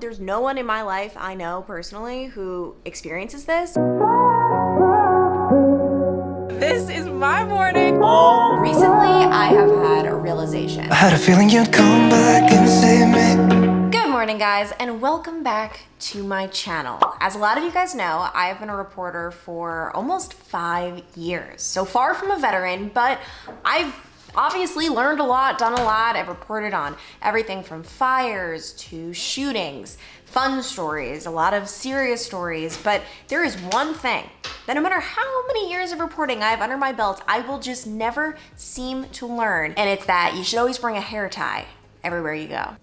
There's no one in my life I know personally who experiences this. This is my morning. Recently, I have had a realization. I had a feeling you'd come back and save me. Good morning, guys, and welcome back to my channel. As a lot of you guys know, I've been a reporter for almost 5 years. So far from a veteran, but I've obviously learned a lot, done a lot. I've reported on everything from fires to shootings, fun stories, a lot of serious stories, but there is one thing that no matter how many years of reporting I have under my belt, I will just never seem to learn, and it's that you should always bring a hair tie everywhere you go.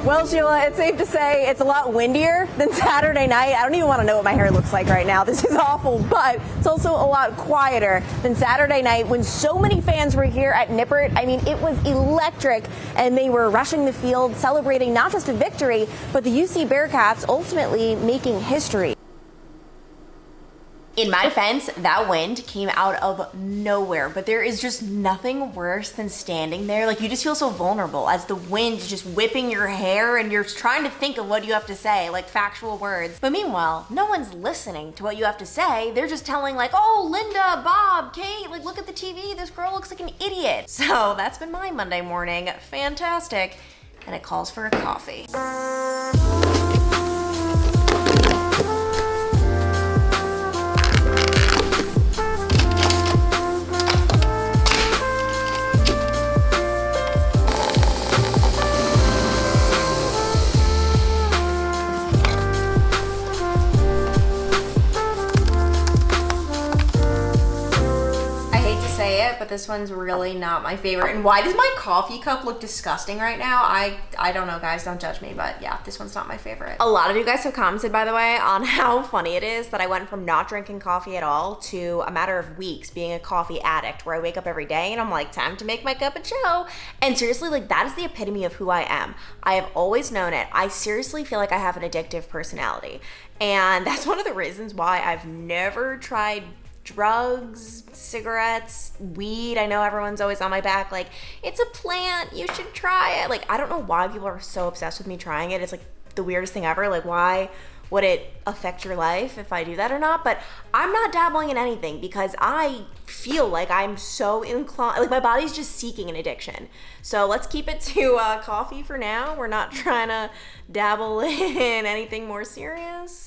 Well, Sheila, it's safe to say it's a lot windier than Saturday night. I don't even want to know what my hair looks like right now. This is awful, but it's also a lot quieter than Saturday night when so many fans were here at Nippert. I mean, it was electric, and they were rushing the field, celebrating not just a victory, but the UC Bearcats ultimately making history. In my defense, that wind came out of nowhere, but there is just nothing worse than standing there. Like, you just feel so vulnerable as the wind is just whipping your hair and you're trying to think of what you have to say, like factual words. But meanwhile, no one's listening to what you have to say. They're just telling like, oh, Linda, Bob, Kate, like, look at the TV. This girl looks like an idiot. So that's been my Monday morning. Fantastic. And it calls for a coffee. But this one's really not my favorite. And why does my coffee cup look disgusting right now? I don't know, guys, don't judge me, but yeah, this one's not my favorite. A lot of you guys have commented, by the way, on how funny it is that I went from not drinking coffee at all to a matter of weeks being a coffee addict, where I wake up every day and I'm like, time to make my cup of joe. And seriously, like, that is the epitome of who I am. I have always known it. I seriously feel like I have an addictive personality. And that's one of the reasons why I've never tried drugs, cigarettes, weed. I know everyone's always on my back like, it's a plant, you should try it. Like, I don't know why people are so obsessed with me trying it. It's like the weirdest thing ever. Like, why would it affect your life if I do that or not? But I'm not dabbling in anything because I feel like I'm so inclined, like my body's just seeking an addiction. So let's keep it to coffee for now. We're not trying to dabble in anything more serious.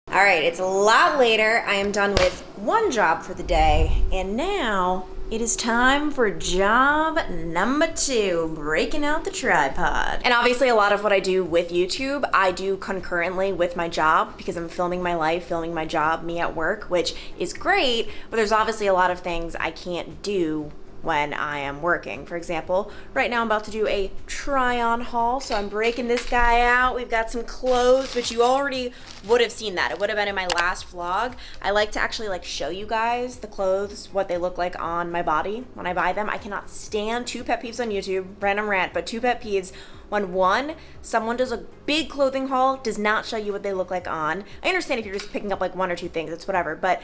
All right, it's a lot later. I am done with one job for the day, and now it is time for job number 2, breaking out the tripod. And obviously a lot of what I do with YouTube, I do concurrently with my job because I'm filming my life, filming my job, me at work, which is great, but there's obviously a lot of things I can't do when I am working. For example, right now I'm about to do a try-on haul, so I'm breaking this guy out. We've got some clothes, which you already would have seen that. It would have been in my last vlog. I like to actually like show you guys the clothes, what they look like on my body when I buy them. I cannot stand 2 pet peeves on YouTube, random rant, but 2 pet peeves when one, someone does a big clothing haul, does not show you what they look like on. I understand if you're just picking up like 1 or 2 things, it's whatever, but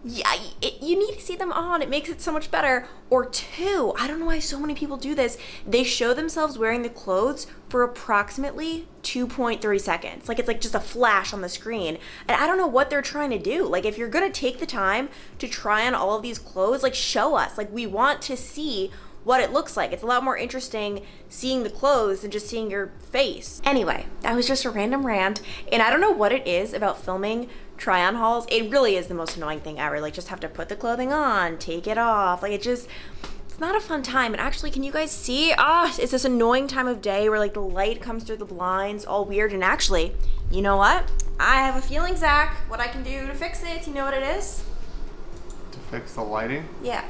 yeah, you need to see them on. It makes it so much better. Or 2, I don't know why so many people do this. They show themselves wearing the clothes for approximately 2.3 seconds. Like, it's like just a flash on the screen. And I don't know what they're trying to do. Like, if you're gonna take the time to try on all of these clothes, like, show us. Like, we want to see what it looks like. It's a lot more interesting seeing the clothes than just seeing your face. Anyway, that was just a random rant, and I don't know what it is about filming try-on hauls. It really is the most annoying thing ever. Like, just have to put the clothing on, take it off. Like, it's not a fun time. And actually, can you guys see? It's this annoying time of day where like the light comes through the blinds, all weird. And actually, you know what? I have a feeling, Zach, what I can do to fix it. You know what it is? To fix the lighting? Yeah.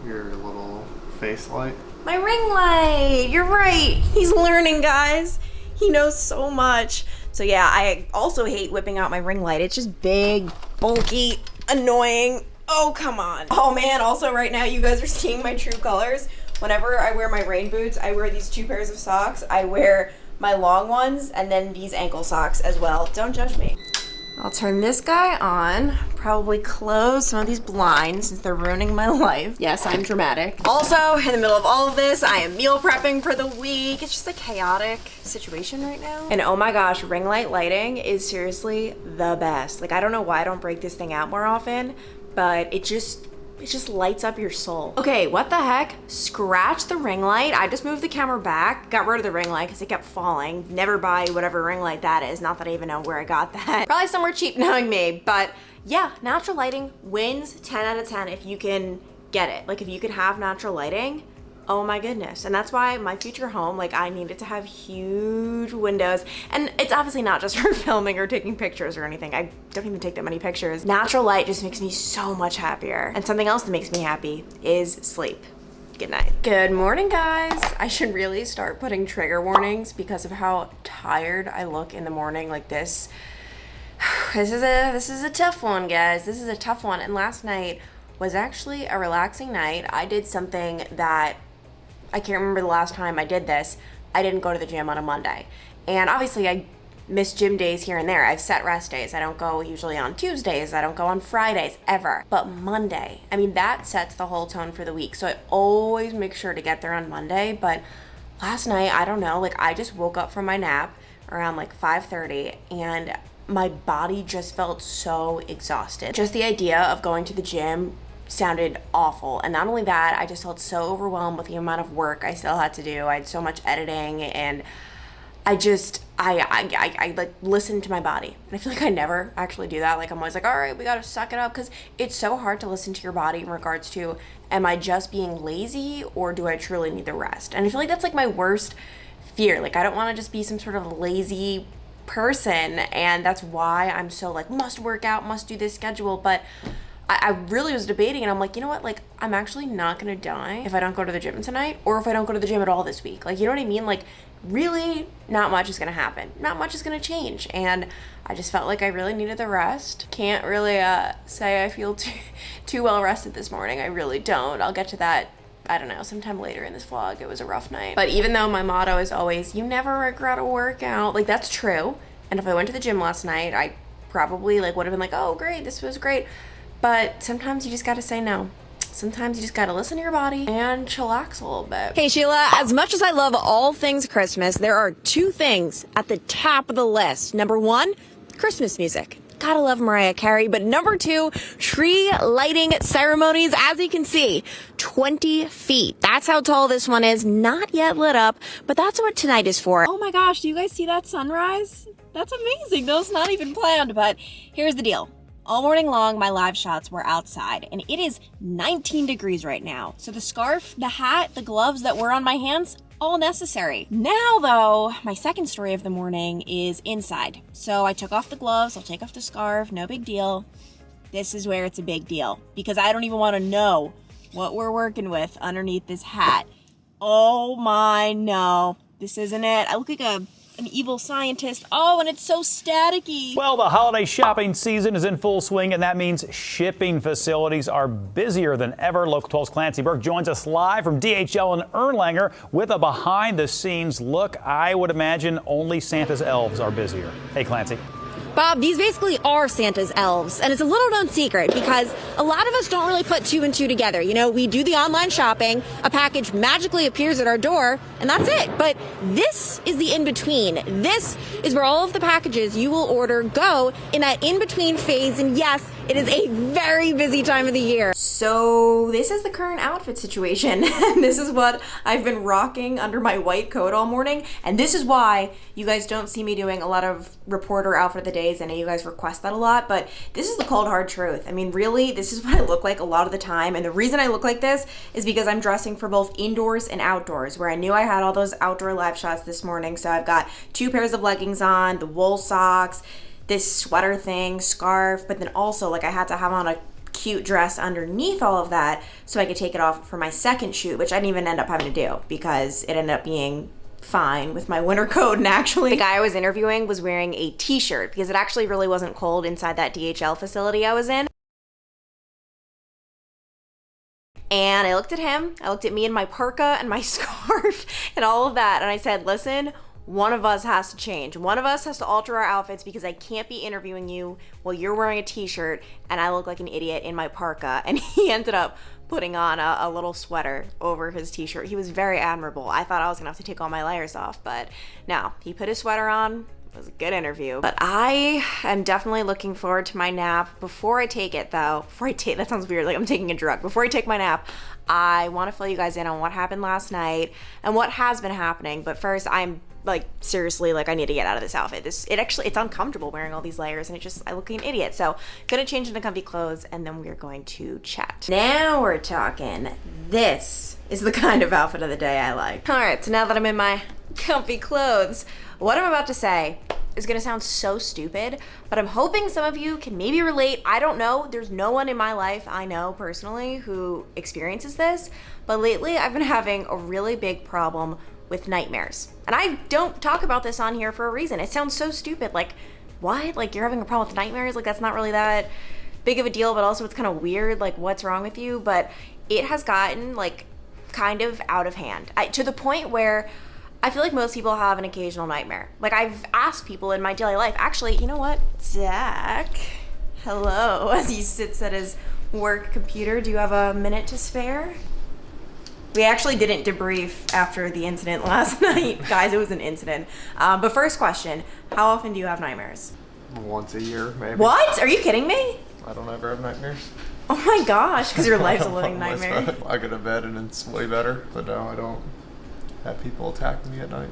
Your little face light? My ring light. You're right. He's learning, guys. He knows so much. So yeah, I also hate whipping out my ring light. It's just big, bulky, annoying. Oh, come on. Oh man, also right now you guys are seeing my true colors. Whenever I wear my rain boots, I wear these 2 pairs of socks. I wear my long ones and then these ankle socks as well. Don't judge me. I'll turn this guy on, probably close some of these blinds since they're ruining my life. Yes, I'm dramatic. Also, in the middle of all of this, I am meal prepping for the week. It's just a chaotic situation right now. And oh my gosh, ring light lighting is seriously the best. Like, I don't know why I don't break this thing out more often, but it just lights up your soul. Okay, what the heck? Scratch the ring light. I just moved the camera back, got rid of the ring light because it kept falling. Never buy whatever ring light that is. Not that I even know where I got that. Probably somewhere cheap knowing me, but yeah, natural lighting wins 10 out of 10 if you can get it. Like if you can have natural lighting, oh my goodness. And that's why my future home, like I need it to have huge windows. And it's obviously not just for filming or taking pictures or anything. I don't even take that many pictures. Natural light just makes me so much happier. And something else that makes me happy is sleep. Good night. Good morning, guys. I should really start putting trigger warnings because of how tired I look in the morning like this. This is a tough one, guys. This is a tough one. And last night was actually a relaxing night. I did something that I can't remember the last time I did this. I didn't go to the gym on a Monday. And obviously I miss gym days here and there. I have set rest days. I don't go usually on Tuesdays. I don't go on Fridays, ever. But Monday, I mean, that sets the whole tone for the week. So I always make sure to get there on Monday. But last night, I don't know, like I just woke up from my nap around like 5:30 and my body just felt so exhausted. Just the idea of going to the gym sounded awful. And not only that, I just felt so overwhelmed with the amount of work I still had to do. I had so much editing and I like listened to my body. And I feel like I never actually do that. Like I'm always like, all right, we gotta suck it up, because it's so hard to listen to your body in regards to, am I just being lazy or do I truly need the rest? And I feel like that's like my worst fear. Like I don't want to just be some sort of lazy person, and that's why I'm so like must work out, must do this schedule. But I really was debating, and I'm like, you know what, like I'm actually not gonna die if I don't go to the gym tonight, or if I don't go to the gym at all this week. Like, you know what I mean? Like really not much is gonna happen, not much is gonna change. And I just felt like I really needed the rest. Can't really say I feel too well rested this morning. I really don't. I'll get to that, I don't know, sometime later in this vlog. It was a rough night. But even though my motto is always, you never regret a workout, like that's true. And if I went to the gym last night, I probably like would have been like, oh great, this was great. But sometimes you just gotta say no. Sometimes you just gotta listen to your body and chillax a little bit. Hey Sheila, as much as I love all things Christmas, there are two things at the top of the list. Number one, Christmas music. Gotta love Mariah Carey. But number two, tree lighting ceremonies. As you can see, 20 feet. That's how tall this one is. Not yet lit up, but that's what tonight is for. Oh my gosh, do you guys see that sunrise? That's amazing. Those not even planned, but here's the deal. All morning long, my live shots were outside, and it is 19 degrees right now. So the scarf, the hat, the gloves that were on my hands, all necessary. Now though, my second story of the morning is inside. So I took off the gloves, I'll take off the scarf, no big deal. This is where it's a big deal, because I don't even want to know what we're working with underneath this hat. Oh my, no, this isn't it. I look like an evil scientist. Oh, and it's so staticky. Well, the holiday shopping season is in full swing, and that means shipping facilities are busier than ever. Local 12's Clancy Burke joins us live from DHL in Erlanger with a behind-the-scenes look. I would imagine only Santa's elves are busier. Hey, Clancy. Bob, these basically are Santa's elves, and it's a little known secret because a lot of us don't really put two and two together. You know, we do the online shopping, a package magically appears at our door, and that's it. But this is the in-between. This is where all of the packages you will order go in that in-between phase, and yes, it is a very busy time of the year. So this is the current outfit situation. This is what I've been rocking under my white coat all morning, and this is why you guys don't see me doing a lot of reporter outfit of the days. I know you guys request that a lot, but this is the cold hard truth. I mean, really, this is what I look like a lot of the time, and the reason I look like this is because I'm dressing for both indoors and outdoors, where I knew I had all those outdoor live shots this morning. So I've got 2 pairs of leggings on, the wool socks, this sweater thing, scarf, but then also like I had to have on a cute dress underneath all of that so I could take it off for my second shoot, which I didn't even end up having to do because it ended up being fine with my winter coat. And actually the guy I was interviewing was wearing a t-shirt because it actually really wasn't cold inside that DHL facility I was in. And I looked at him, I looked at me in my parka and my scarf and all of that, and I said, listen, one of us has to change. One of us has to alter our outfits because I can't be interviewing you while you're wearing a t-shirt and I look like an idiot in my parka. And he ended up putting on a little sweater over his t-shirt. He was very admirable. I thought I was gonna have to take all my layers off, but no, he put his sweater on. It was a good interview. But I am definitely looking forward to my nap. Before I take it though, that sounds weird, like I'm taking a drug. Before I take my nap, I want to fill you guys in on what happened last night and what has been happening. But first, I'm like, seriously, like, I need to get out of this outfit. It's uncomfortable wearing all these layers, and I look like an idiot. So, gonna change into comfy clothes, and then we're going to chat. Now we're talking. This is the kind of outfit of the day I like. All right, so now that I'm in my comfy clothes, what I'm about to say is gonna sound so stupid, but I'm hoping some of you can maybe relate. I don't know. There's no one in my life I know personally who experiences this, but lately I've been having a really big problem with nightmares. And I don't talk about this on here for a reason. It sounds so stupid. Like, what? Like, you're having a problem with nightmares? Like, that's not really that big of a deal, but also it's kind of weird. Like, what's wrong with you? But it has gotten, like, kind of out of hand. To the point where I feel like most people have an occasional nightmare. Like, I've asked people in my daily life, actually, you know what? Zach, hello, as he sits at his work computer. Do you have a minute to spare? We actually didn't debrief after the incident last night. Guys, it was an incident. But first question, how often do you have nightmares? Once a year, maybe. What? Are you kidding me? I don't ever have nightmares. Oh my gosh, because your life's a living nightmare. I go to bed and it's way better, but no, I don't have people attacking me at night.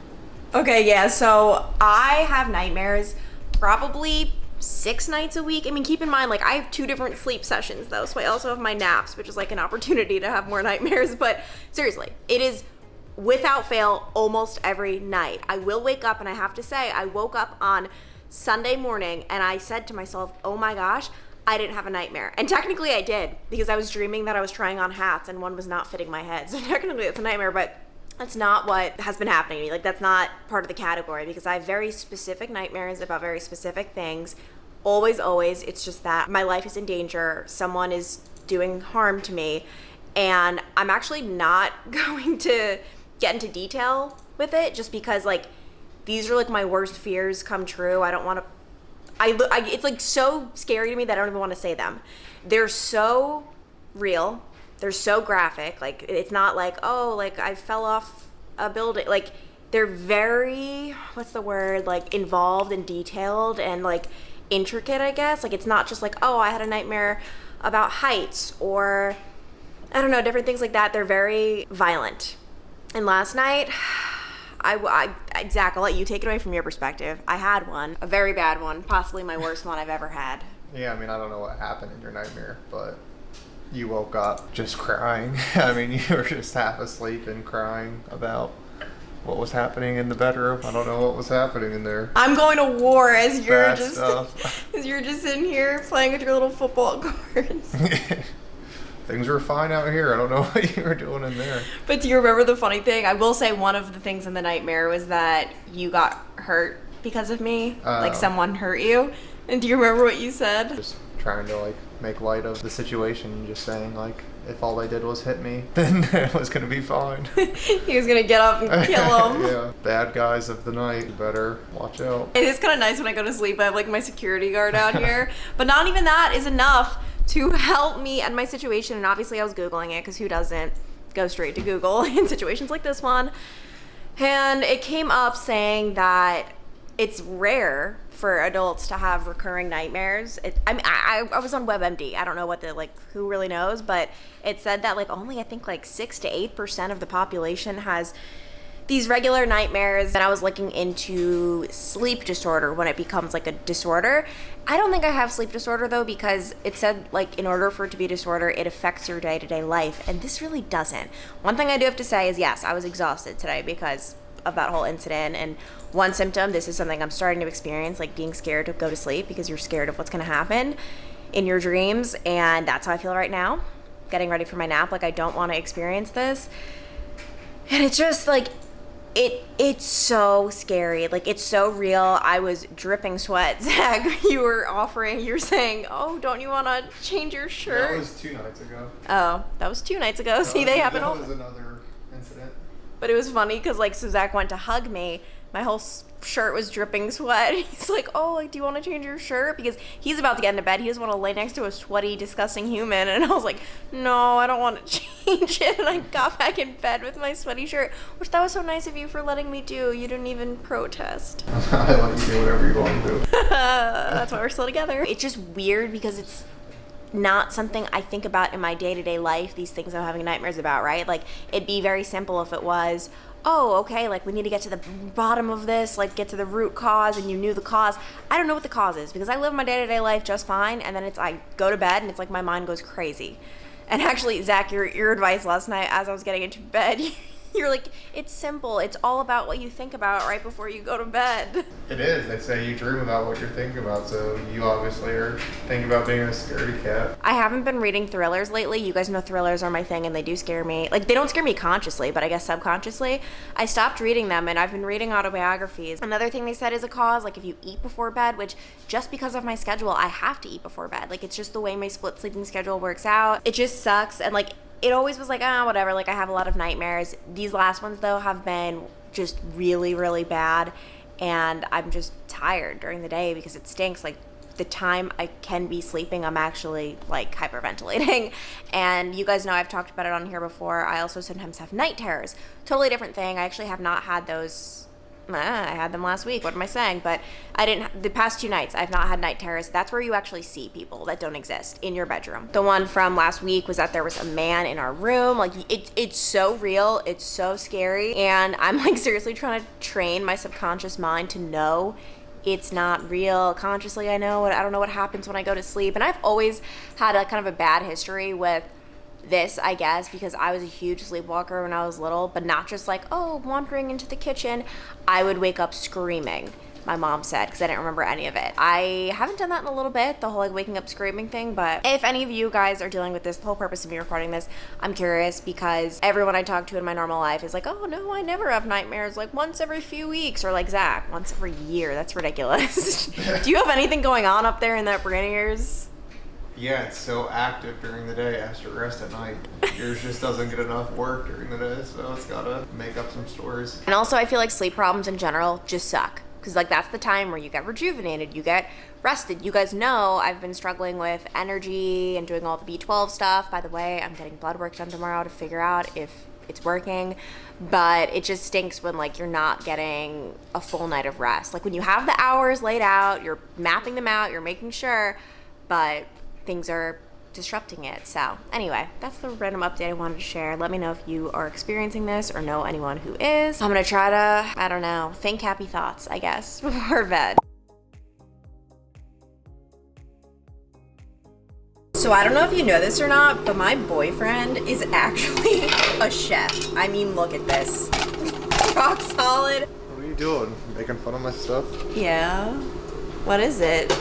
Okay, yeah, so I have nightmares probably 6 nights a week. I mean, keep in mind, like, I have 2 different sleep sessions though, so I also have my naps, which is like an opportunity to have more nightmares. But seriously, it is without fail almost every night. I will wake up, and I have to say, I woke up on Sunday morning and I said to myself, oh my gosh, I didn't have a nightmare. And technically I did, because I was dreaming that I was trying on hats and one was not fitting my head. So technically it's a nightmare, but that's not what has been happening to me. Like, that's not part of the category, because I have very specific nightmares about very specific things. Always, it's just that my life is in danger. Someone is doing harm to me, and I'm actually not going to get into detail with it, just because, like, these are like my worst fears come true. I don't want to. It's like so scary to me that I don't even want to say them. They're so real. They're so graphic. Like, it's not like, oh, like I fell off a building. Like, they're very, what's the word? Like, involved and detailed and like intricate, I guess. Like, it's not just like, oh, I had a nightmare about heights or I don't know, different things like that. They're very violent. And last night, Zach, I'll let you take it away from your perspective. I had one, a very bad one, possibly my worst one I've ever had. Yeah, I mean, I don't know what happened in your nightmare, but you woke up just crying. I mean, you were just half asleep and crying about what was happening in the bedroom. I don't know what was happening in there. I'm going to war as you're Bad just stuff. as you're just in here playing with your little football cards. Things were fine out here. I don't know what you were doing in there. But do you remember the funny thing? I will say one of the things in the nightmare was that you got hurt because of me. Like, someone hurt you. And do you remember what you said? Just trying to, like, make light of the situation, just saying, like, if all they did was hit me, then it was going to be fine. He was going to get up and kill him. Yeah. Bad guys of the night, you better watch out. It is kind of nice when I go to sleep. I have, like, my security guard out here. But not even that is enough to help me and my situation. And obviously I was Googling it, because who doesn't go straight to Google in situations like this one? And it came up saying that it's rare for adults to have recurring nightmares. I was on WebMD. I don't know who really knows, but it said that, like, only I think like 6 to 8% of the population has these regular nightmares. And I was looking into sleep disorder when it becomes like a disorder. I don't think I have sleep disorder though, because it said, like, in order for it to be a disorder, it affects your day-to-day life, and this really doesn't. One thing I do have to say is, yes, I was exhausted today because of that whole incident. And one symptom, this is something I'm starting to experience, like being scared to go to sleep because you're scared of what's going to happen in your dreams. And that's how I feel right now, getting ready for my nap. Like, I don't want to experience this. And it's just like, it's so scary. Like, it's so real. I was dripping sweat. Zach, you were saying, oh, don't you want to change your shirt? That was 2 nights ago. Oh, that was 2 nights ago. See, they happen all. That was another incident. But it was funny because, like, so Zach went to hug me, My whole shirt was dripping sweat. He's like, oh, like, do you want to change your shirt? Because he's about to get into bed. He doesn't want to lay next to a sweaty, disgusting human. And I was like, no, I don't want to change it. And I got back in bed with my sweaty shirt, which that was so nice of you for letting me do. You didn't even protest. I let you do whatever you want to do. That's why we're still together. It's just weird because it's not something I think about in my day-to-day life, these things I'm having nightmares about, right? Like, it'd be very simple if it was, oh, okay, like, we need to get to the bottom of this, like, get to the root cause, and you knew the cause. I don't know what the cause is, because I live my day-to-day life just fine, and then I go to bed, and it's like my mind goes crazy. And actually, Zach, your advice last night as I was getting into bed, you're like, it's simple. It's all about what you think about right before you go to bed. It is. They say you dream about what you're thinking about, so you obviously are thinking about being a scaredy cat. I haven't been reading thrillers lately. You guys know thrillers are my thing, and they do scare me. Like, they don't scare me consciously, but I guess subconsciously. I stopped reading them, and I've been reading autobiographies. Another thing they said is a cause, like if you eat before bed, which just because of my schedule, I have to eat before bed. Like, it's just the way my split sleeping schedule works out. It just sucks, and like, it always was like, whatever, like I have a lot of nightmares. These last ones though have been just really, really bad, and I'm just tired during the day because it stinks. Like, the time I can be sleeping, I'm actually like hyperventilating. And you guys know I've talked about it on here before. I also sometimes have night terrors. Totally different thing. I actually have not had those. I had them last week. What am I saying? But I didn't. The past 2 nights, I've not had night terrors. That's where you actually see people that don't exist in your bedroom. The one from last week was that there was a man in our room. Like, it's so real. It's so scary. And I'm like seriously trying to train my subconscious mind to know it's not real. Consciously, I don't know what happens when I go to sleep. And I've always had a kind of a bad history with this, I guess, because I was a huge sleepwalker when I was little, but not just like, oh, wandering into the kitchen. I would wake up screaming, my mom said, because I didn't remember any of it. I haven't done that in a little bit, the whole like waking up screaming thing, but if any of you guys are dealing with this, the whole purpose of me recording this, I'm curious because everyone I talk to in my normal life is like, oh no, I never have nightmares, like once every few weeks, or like Zach, once every year. That's ridiculous. Do you have anything going on up there in that brain of yours? Yeah, it's so active during the day, has to rest at night. Yours just doesn't get enough work during the day, so it's gotta make up some stories. And also, I feel like sleep problems in general just suck. Because like that's the time where you get rejuvenated, you get rested. You guys know I've been struggling with energy and doing all the B12 stuff. By the way, I'm getting blood work done tomorrow to figure out if it's working. But it just stinks when like you're not getting a full night of rest. Like when you have the hours laid out, you're mapping them out, you're making sure, but things are disrupting it. So anyway, that's the random update I wanted to share. Let me know if you are experiencing this or know anyone who is. I'm gonna try to, I don't know, think happy thoughts, I guess, before bed. So I don't know if you know this or not, but my boyfriend is actually a chef. I mean, look at this. Rock solid. What are you doing? Making fun of my stuff? Yeah. What is it?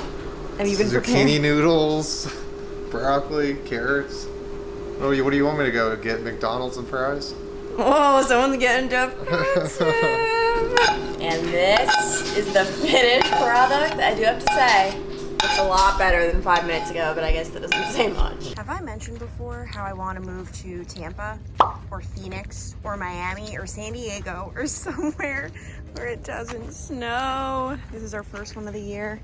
Have you been preparing? Zucchini noodles, broccoli, carrots. What do you want me to go get? McDonald's and fries? Whoa, someone's getting defensive. And this is the finished product. I do have to say, it's a lot better than 5 minutes ago, but I guess that doesn't say much. Have I mentioned before how I want to move to Tampa or Phoenix or Miami or San Diego or somewhere where it doesn't snow? This is our first one of the year.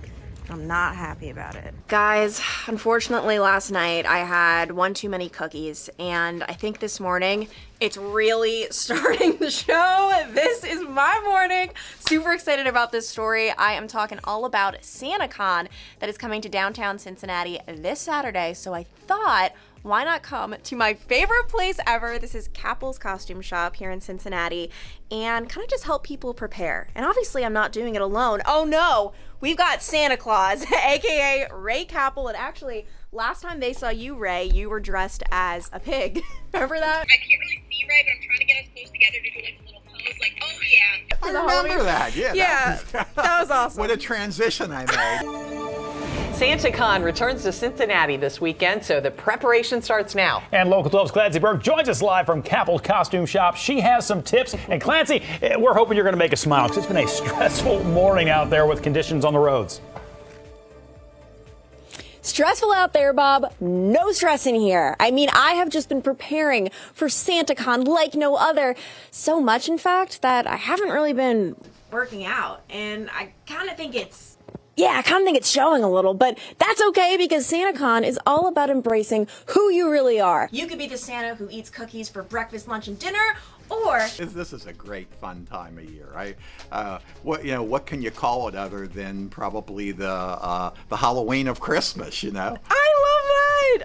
I'm not happy about it. Guys, unfortunately last night I had one too many cookies, and I think this morning it's really starting the show. This is my morning. Super excited about this story. I am talking all about SantaCon that is coming to downtown Cincinnati this Saturday, so I thought, why not come to my favorite place ever? This is Cappell's Costume Shop here in Cincinnati, and kind of just help people prepare. And obviously I'm not doing it alone. Oh no, we've got Santa Claus, aka Ray Cappell. And actually, last time they saw you, Ray, you were dressed as a pig. Remember that? I can't really see Ray, but I'm trying to get us close together to do like a little pose, like, oh yeah. I remember that, yeah. Yeah, that was awesome. What a transition I made. SantaCon returns to Cincinnati this weekend, so the preparation starts now. And Local 12's Clancy Burke joins us live from Cappell's Costume Shop. She has some tips. And Clancy, we're hoping you're going to make us smile because it's been a stressful morning out there with conditions on the roads. Stressful out there, Bob. No stress in here. I mean, I have just been preparing for SantaCon like no other. So much, in fact, that I haven't really been working out, and I kind of think it's showing a little, but that's okay because SantaCon is all about embracing who you really are. You could be the Santa who eats cookies for breakfast, lunch, and dinner, or This is a great fun time of year. What can you call it other than probably the Halloween of Christmas? I love that.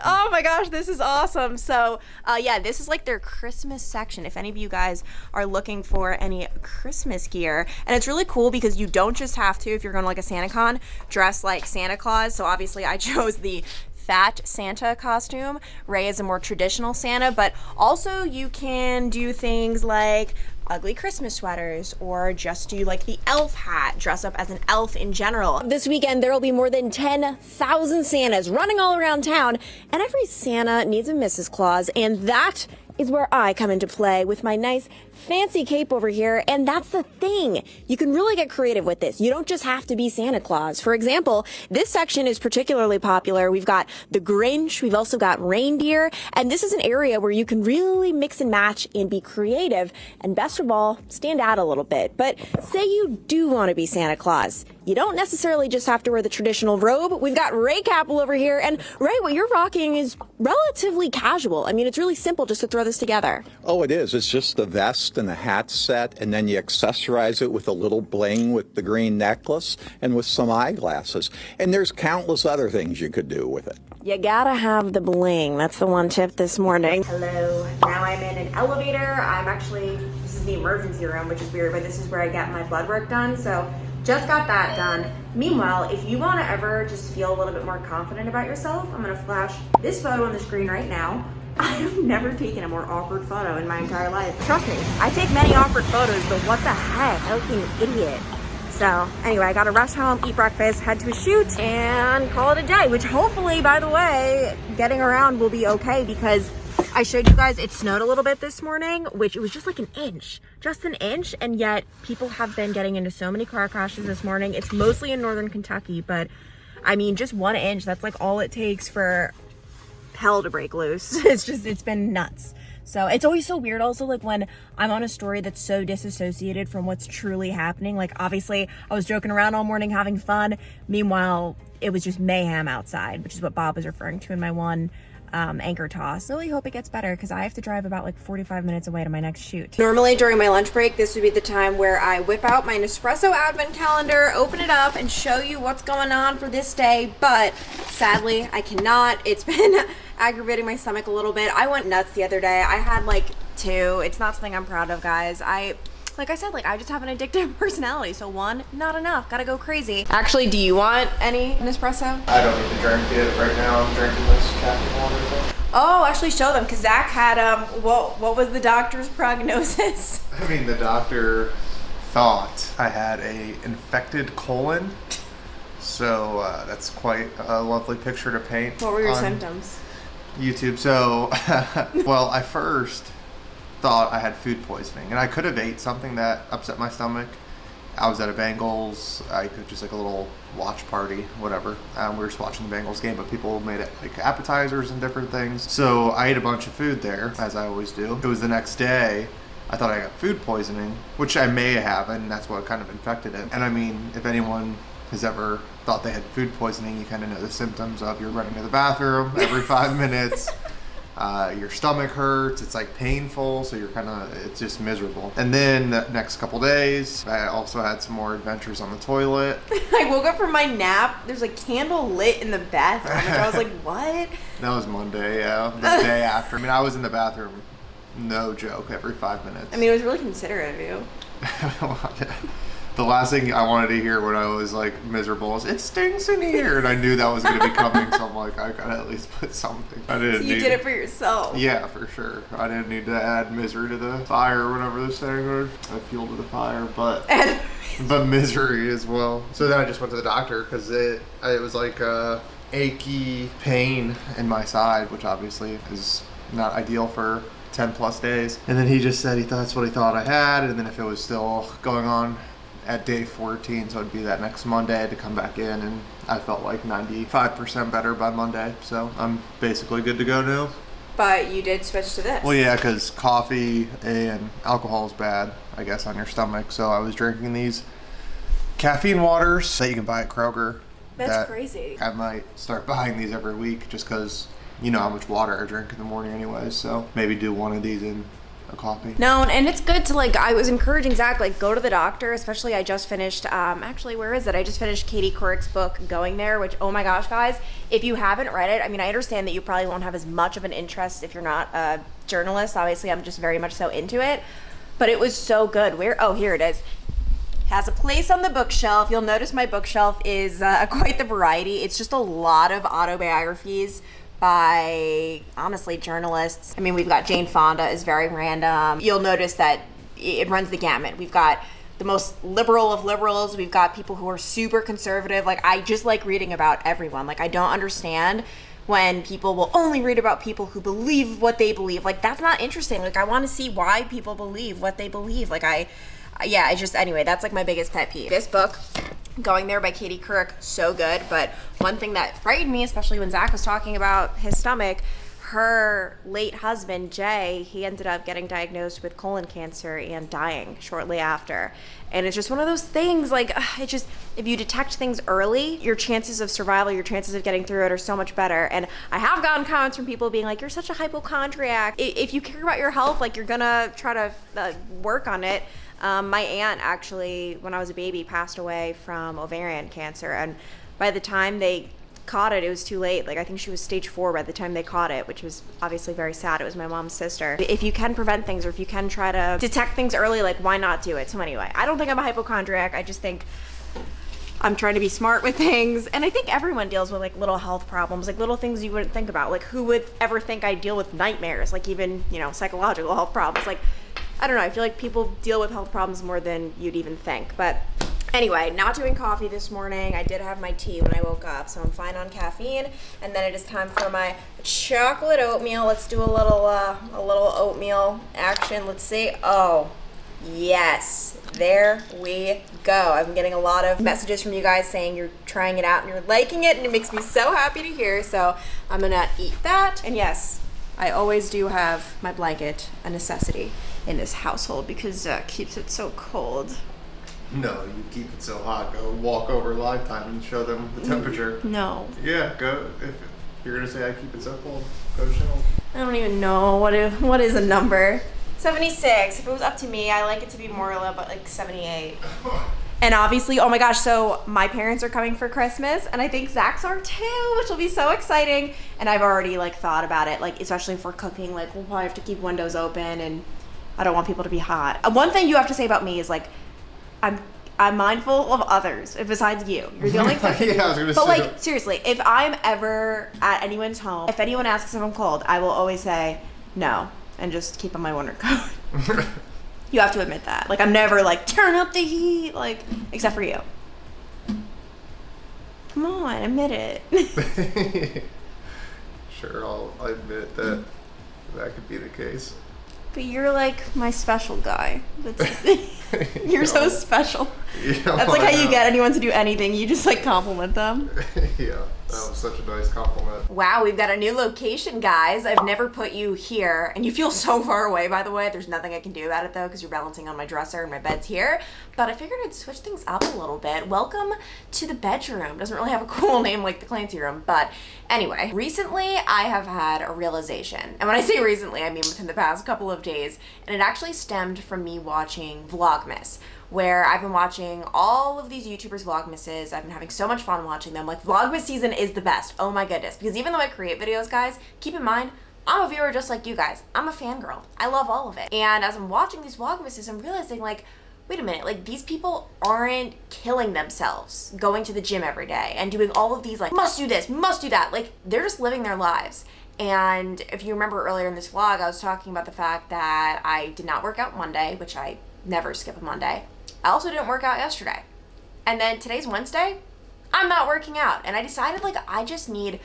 Oh my gosh, this is awesome. So, yeah, this is like their Christmas section. If any of you guys are looking for any Christmas gear, and it's really cool because you don't just have to, if you're going to like a SantaCon, dress like Santa Claus. So obviously I chose the fat Santa costume. Ray is a more traditional Santa, but also you can do things like ugly Christmas sweaters or just do like the elf hat, dress up as an elf in general. This weekend there will be more than 10,000 Santas running all around town, and every Santa needs a Mrs. Claus, and that is where I come into play with my nice fancy cape over here. And that's the thing, you can really get creative with this. You don't just have to be Santa Claus. For example, this section is particularly popular. We've got the Grinch, we've also got reindeer, and this is an area where you can really mix and match and be creative, and best of all, stand out a little bit. But say you do want to be Santa Claus, you don't necessarily just have to wear the traditional robe. We've got Ray Capel over here, and Ray, what you're rocking is relatively casual. I mean, it's really simple just to throw this together. Oh, it is. It's just the vest and the hat set, and then you accessorize it with a little bling with the green necklace and with some eyeglasses. And there's countless other things you could do with it. You gotta have the bling. That's the one tip this morning. Hello. Now I'm in an elevator. This is the emergency room, which is weird, but this is where I get my blood work done. So just got that done. Meanwhile, if you want to ever just feel a little bit more confident about yourself, I'm going to flash this photo on the screen right now. I have never taken a more awkward photo in my entire life. Trust me, I take many awkward photos, but what the heck? I look like an idiot. So anyway, I got to rush home, eat breakfast, head to a shoot, and call it a day, which hopefully, by the way, getting around will be okay because I showed you guys it snowed a little bit this morning, which it was just like an inch, and yet people have been getting into so many car crashes this morning. It's mostly in northern Kentucky, but I mean, just 1 inch, that's like all it takes for hell to break loose. It's been nuts. So it's always so weird also, like when I'm on a story that's so disassociated from what's truly happening. Like obviously I was joking around all morning having fun. Meanwhile, it was just mayhem outside, which is what Bob was referring to in my one anchor toss. Really hope it gets better because I have to drive about like 45 minutes away to my next shoot. Normally during my lunch break, this would be the time where I whip out my Nespresso advent calendar, open it up, and show you what's going on for this day, but sadly I cannot. It's been aggravating my stomach a little bit. I went nuts the other day. I had like 2. It's not something I'm proud of, guys. Like I said, I just have an addictive personality, so 1, not enough, gotta go crazy. Actually, do you want any Nespresso? I don't need to drink it right now. I'm drinking this caffeine water. Oh, actually show them, because Zach had, what was the doctor's prognosis? I mean, the doctor thought I had a infected colon, so that's quite a lovely picture to paint. What were your symptoms? YouTube. So, well, I first thought I had food poisoning, and I could have ate something that upset my stomach. I was at a Bengals, I could just like a little watch party, whatever. We were just watching the Bengals game, but people made it like appetizers and different things. So I ate a bunch of food there, as I always do. It was the next day. I thought I got food poisoning, which I may have, and that's what kind of infected it. And I mean, if anyone has ever thought they had food poisoning, you kind of know the symptoms of you're running to the bathroom every 5 minutes. Your stomach hurts, it's like painful, so it's just miserable. And then the next couple days, I also had some more adventures on the toilet. I woke up from my nap, there's a candle lit in the bathroom, and I was like, what? That was Monday, yeah, the day after. I mean, I was in the bathroom, no joke, every 5 minutes. I mean, it was really considerate of you. The last thing I wanted to hear when I was like miserable was, "It stinks in here," and I knew that was going to be coming, so I'm like, I gotta at least put something. I didn't. So you did it for yourself. Yeah, for sure. I didn't need to add misery to the fire, or whatever this saying was. I fuel to the fire, but misery as well. So then I just went to the doctor because it was like a achy pain in my side, which obviously is not ideal for 10 plus days. And then he just said that's what he thought I had, and then if it was still going on at day 14, so it'd be that next Monday, I had to come back in, and I felt like 95% better by Monday, so I'm basically good to go now. But you did switch to this. Well, yeah, because coffee and alcohol is bad, I guess, on your stomach, so I was drinking these caffeine waters that you can buy at Kroger. That's crazy. I might start buying these every week just because you know how much water I drink in the morning anyways. So maybe do one of these in a coffee. No, and it's good to like, I was encouraging Zach, like go to the doctor, especially I just finished, actually, where is it? I just finished Katie Couric's book, Going There, which, oh my gosh, guys, if you haven't read it, I mean, I understand that you probably won't have as much of an interest if you're not a journalist. Obviously, I'm just very much so into it, but it was so good. Oh, here it is. Has a place on the bookshelf. You'll notice my bookshelf is quite the variety. It's just a lot of autobiographies by, honestly, journalists. I mean, we've got Jane Fonda is very random. You'll notice that it runs the gamut. We've got the most liberal of liberals. We've got people who are super conservative. Like, I just like reading about everyone. Like, I don't understand when people will only read about people who believe what they believe. Like, that's not interesting. Like, I want to see why people believe what they believe. Like, anyway, that's like my biggest pet peeve. This book, Going There by Katie Couric, so good. But one thing that frightened me, especially when Zach was talking about his stomach, her late husband, Jay, he ended up getting diagnosed with colon cancer and dying shortly after. And it's just one of those things, like, it just, if you detect things early, your chances of survival, your chances of getting through it are so much better. And I have gotten comments from people being like, you're such a hypochondriac. If you care about your health, like, you're gonna try to work on it. My aunt actually, when I was a baby, passed away from ovarian cancer. And by the time they caught it, it was too late. Like, I think she was stage 4 by the time they caught it, which was obviously very sad. It was my mom's sister. If you can prevent things, or if you can try to detect things early, like, why not do it? So anyway, I don't think I'm a hypochondriac. I just think I'm trying to be smart with things. And I think everyone deals with, like, little health problems, like little things you wouldn't think about. Like, who would ever think I deal with nightmares? Like, even, psychological health problems. Like, I don't know. I feel like people deal with health problems more than you'd even think. But anyway, not doing coffee this morning. I did have my tea when I woke up, so I'm fine on caffeine. And then it is time for my chocolate oatmeal. Let's do a little oatmeal action. Let's see. Oh, yes. There we go. I've been getting a lot of messages from you guys saying you're trying it out and you're liking it, and it makes me so happy to hear. So I'm gonna eat that. And yes, I always do have my blanket, a necessity in this household, because keeps it so cold. No, you keep it so hot. Go walk over Lifetime and show them the temperature. No. Yeah, go. If you're gonna say I keep it so cold, go chill. I don't even know what is a number. 76. If it was up to me, I like it to be more like 78. And obviously, oh my gosh, so my parents are coming for Christmas, and I think Zach's are too, which will be so exciting. And I've already like thought about it, like especially if we're cooking, like we'll probably have to keep windows open, and I don't want people to be hot. One thing you have to say about me is like, I'm mindful of others besides you. You're the only person. Yeah, I was gonna but say. like seriously, if I'm ever at anyone's home, if anyone asks if I'm cold, I will always say no and just keep on my winter coat. You have to admit that. Like, I'm never like, turn up the heat, like, except for you. Come on, admit it. Sure, I'll admit that could be the case. But you're like my special guy. You're so special. That's like how you get anyone to do anything. You just like compliment them. Yeah, that was such a nice compliment. Wow, we've got a new location, guys. I've never put you here, and you feel so far away, by the way. There's nothing I can do about it, though, because you're balancing on my dresser and my bed's here. But I figured I'd switch things up a little bit. Welcome to the bedroom. Doesn't really have a cool name like the Clancy room, but anyway, recently I have had a realization. And when I say recently, I mean within the past couple of days, and it actually stemmed from me watching Vlogmas, where I've been watching all of these YouTubers' Vlogmases. I've been having so much fun watching them. Like, Vlogmas season is the best. Oh my goodness. Because even though I create videos, guys, keep in mind, I'm a viewer just like you guys. I'm a fangirl. I love all of it. And as I'm watching these Vlogmases, I'm realizing, like, wait a minute, like, these people aren't killing themselves going to the gym every day and doing all of these, like, must do this, must do that. Like, they're just living their lives. And if you remember earlier in this vlog, I was talking about the fact that I did not work out Monday, which I never skip a Monday. I also didn't work out yesterday. And then today's Wednesday, I'm not working out. And I decided, like, I just need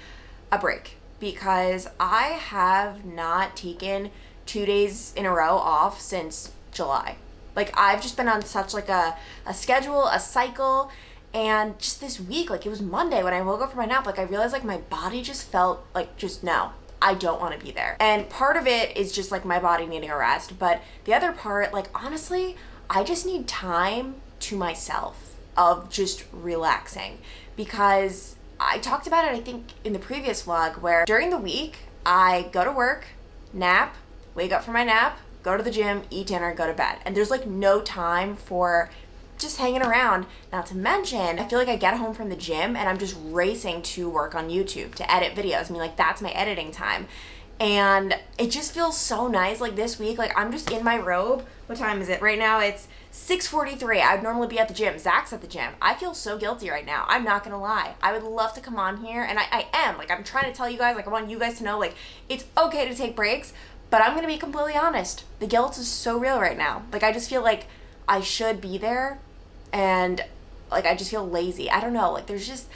a break because I have not taken 2 days in a row off since July. Like, I've just been on such, like, a schedule, a cycle, and just this week, like, it was Monday when I woke up from my nap, like, I realized, like, my body just felt like, just no, I don't want to be there. And part of it is just, like, my body needing a rest, but the other part, like, honestly, I just need time to myself. of just relaxing, because I talked about it, I think, in the previous vlog, where during the week, I go to work, nap, wake up from my nap, go to the gym, eat dinner, go to bed. And there's like no time for just hanging around. Not to mention, I feel like I get home from the gym and I'm just racing to work on YouTube to edit videos. I mean, like, that's my editing time. And it just feels so nice. Like this week, like I'm just in my robe. What time is it? Right now it's 6:43. I'd normally be at the gym. Zach's at the gym. I feel so guilty right now. I'm not gonna lie. I would love to come on here, and I am. Like, I'm trying to tell you guys, like, I want you guys to know, like, it's okay to take breaks, but I'm gonna be completely honest. The guilt is so real right now. Like, I just feel like I should be there, and like I just feel lazy. I don't know. Like, there's just,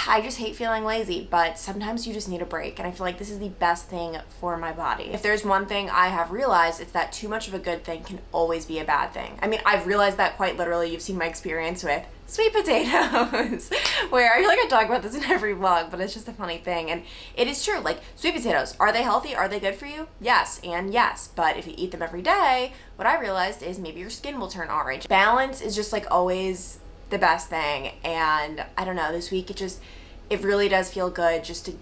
I just hate feeling lazy, but sometimes you just need a break, and I feel like this is the best thing for my body. If there's one thing I have realized, it's that too much of a good thing can always be a bad thing. I mean, I've realized that quite literally. You've seen my experience with sweet potatoes, where I feel like I talk about this in every vlog, but it's just a funny thing. And it is true, like, sweet potatoes, are they healthy? Are they good for you? Yes, and yes. But if you eat them every day, what I realized is maybe your skin will turn orange. Balance is just like always the best thing. And I don't know, this week it really does feel good just to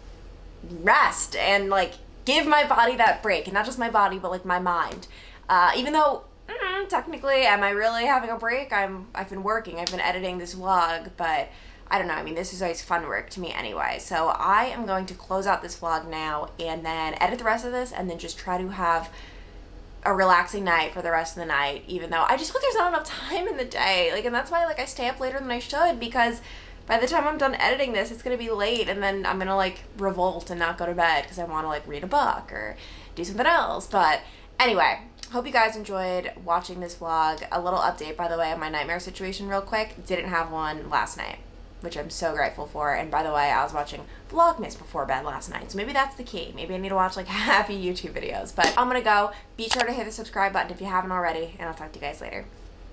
rest and like give my body that break, and not just my body, but like my mind. Even though technically, am I really having a break? I've been working, I've been editing this vlog, but I don't know. I mean, this is always fun work to me anyway. So I am going to close out this vlog now and then edit the rest of this, and then just try to have a relaxing night for the rest of the night, even though I just feel like there's not enough time in the day. Like, and that's why, like, I stay up later than I should, because by the time I'm done editing this, it's gonna be late, and then I'm gonna like revolt and not go to bed because I want to like read a book or do something else. But anyway, hope you guys enjoyed watching this vlog. A little update, by the way, on my nightmare situation real quick. Didn't have one last night, which I'm so grateful for. And by the way, I was watching Vlogmas before bed last night, so maybe that's the key. Maybe I need to watch like happy YouTube videos. But I'm gonna go. Be sure to hit the subscribe button if you haven't already, and I'll talk to you guys later.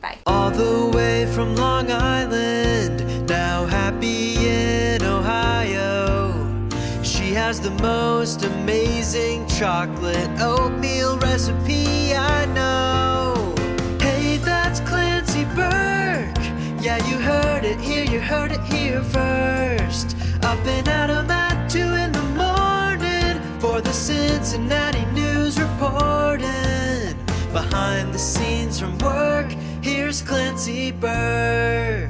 Bye. All the way from Long Island, now happy in Ohio. She has the most amazing chocolate oatmeal recipe I know. Hey, that's Clancy Burke. Yeah, you heard it here first. Up and at 'em at 2 in the morning for the Cincinnati News reporting. Behind the scenes from work, here's Clancy Burke.